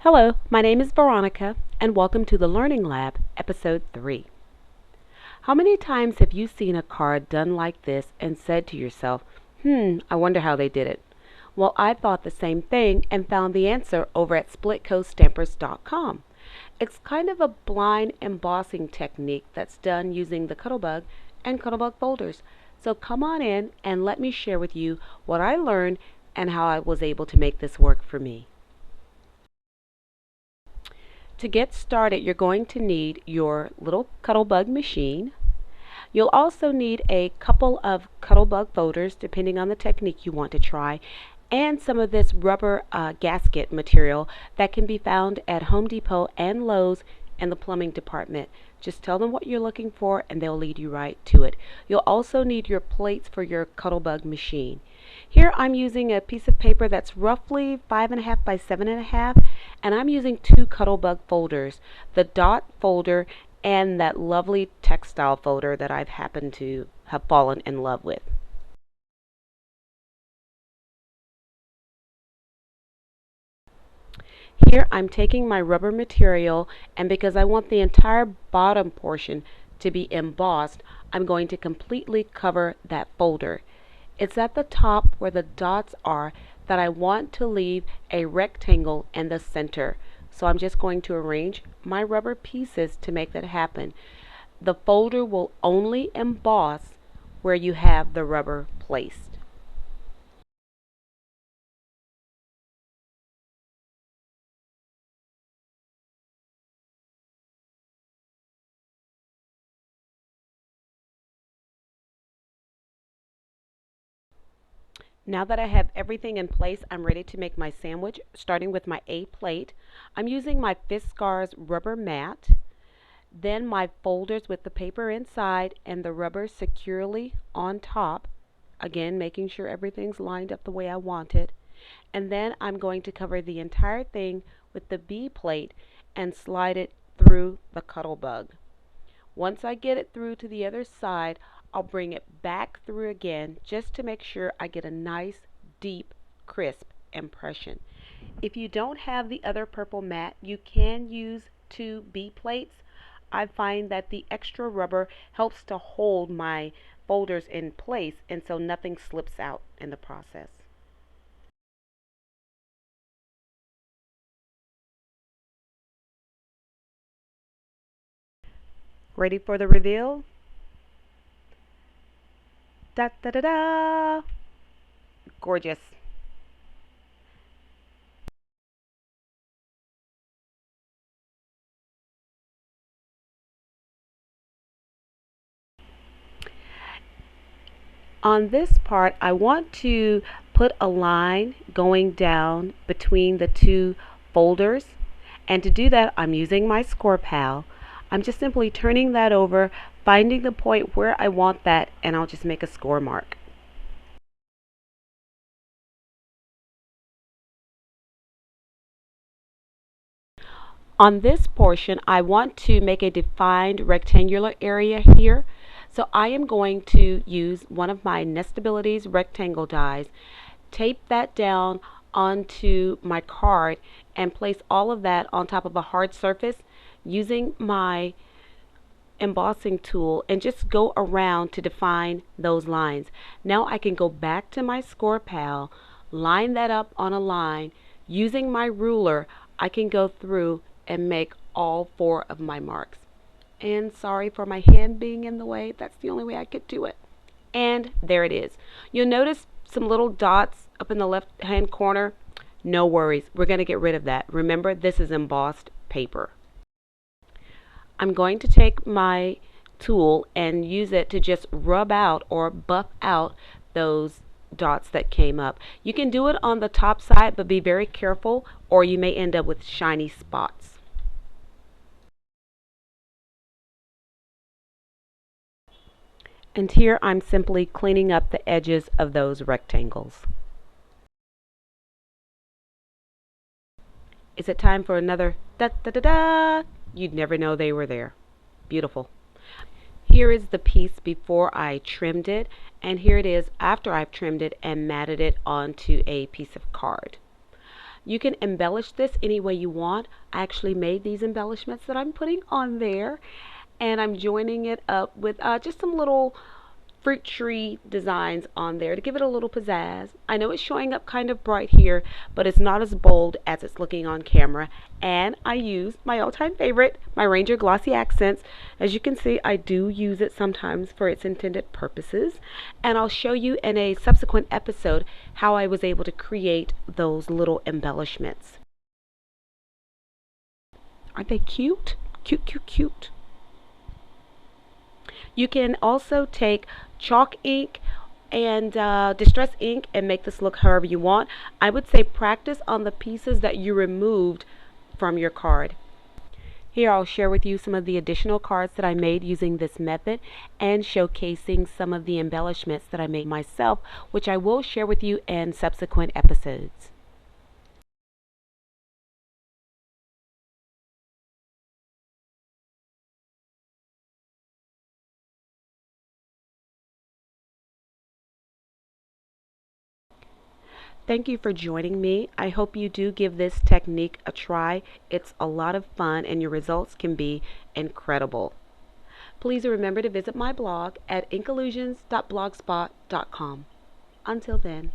Hello, my name is Veronica, and welcome to the Learning Lab, Episode 3. How many times have you seen a card done like this and said to yourself, I wonder how they did it? Well, I thought the same thing and found the answer over at splitcoaststampers.com. It's kind of a blind embossing technique that's done using the Cuttlebug and Cuttlebug folders. So come on in and let me share with you what I learned and how I was able to make this work for me. To get started, you're going to need your little Cuttlebug machine. You'll also need a couple of Cuttlebug folders, depending on the technique you want to try, and some of this rubber gasket material that can be found at Home Depot and Lowe's in the plumbing department. Just tell them what you're looking for and they'll lead you right to it. You'll also need your plates for your Cuttlebug machine. Here I'm using a piece of paper that's roughly 5.5 by 7.5, and I'm using two Cuttlebug folders, the dot folder and that lovely textile folder that I've happened to have fallen in love with. Here I'm taking my rubber material, and because I want the entire bottom portion to be embossed, I'm going to completely cover that folder. It's at the top where the dots are that I want to leave a rectangle in the center. So I'm just going to arrange my rubber pieces to make that happen. The folder will only emboss where you have the rubber placed. Now that I have everything in place, I'm ready to make my sandwich, starting with my A plate. I'm using my Fiskars rubber mat, then my folders with the paper inside and the rubber securely on top, again making sure everything's lined up the way I want it. And then I'm going to cover the entire thing with the B plate and slide it through the Cuttlebug. Once I get it through to the other side, I'll bring it back through again just to make sure I get a nice, deep, crisp impression. If you don't have the other purple mat, you can use two B plates. I find that the extra rubber helps to hold my folders in place, and so nothing slips out in the process. Ready for the reveal? Da da da da! Gorgeous. On this part, I want to put a line going down between the two folders. And to do that, I'm using my score pal. I'm just simply turning that over, finding the point where I want that, and I'll just make a score mark. On this portion, I want to make a defined rectangular area here. So I am going to use one of my Nestabilities rectangle dies, tape that down onto my card, and place all of that on top of a hard surface using my embossing tool and just go around to define those lines. Now I can go back to my score pal, line that up on a line. Using my ruler, I can go through and make all four of my marks. And sorry for my hand being in the way, that's the only way I could do it. And there it is. You'll notice some little dots up in the left hand corner. No worries, we're going to get rid of that. Remember, this is embossed paper. I'm going to take my tool and use it to just rub out or buff out those dots that came up. You can do it on the top side, but be very careful or you may end up with shiny spots. And here I'm simply cleaning up the edges of those rectangles. Is it time for another da da da da? You'd never know they were there. Beautiful. Here is the piece before I trimmed it, and here it is after I've trimmed it and matted it onto a piece of card. You can embellish this any way you want. I actually made these embellishments that I'm putting on there, and I'm joining it up with just some little fruit tree designs on there to give it a little pizzazz. I know it's showing up kind of bright here, but it's not as bold as it's looking on camera. And I use my all-time favorite, my Ranger Glossy Accents. As you can see, I do use it sometimes for its intended purposes. And I'll show you in a subsequent episode how I was able to create those little embellishments. Aren't they cute? Cute, cute, cute. You can also take chalk ink and distress ink and make this look however you want. I would say practice on the pieces that you removed from your card. Here I'll share with you some of the additional cards that I made using this method and showcasing some of the embellishments that I made myself, which I will share with you in subsequent episodes. Thank you for joining me. I hope you do give this technique a try. It's a lot of fun and your results can be incredible. Please remember to visit my blog at inkollusions.blogspot.com. Until then.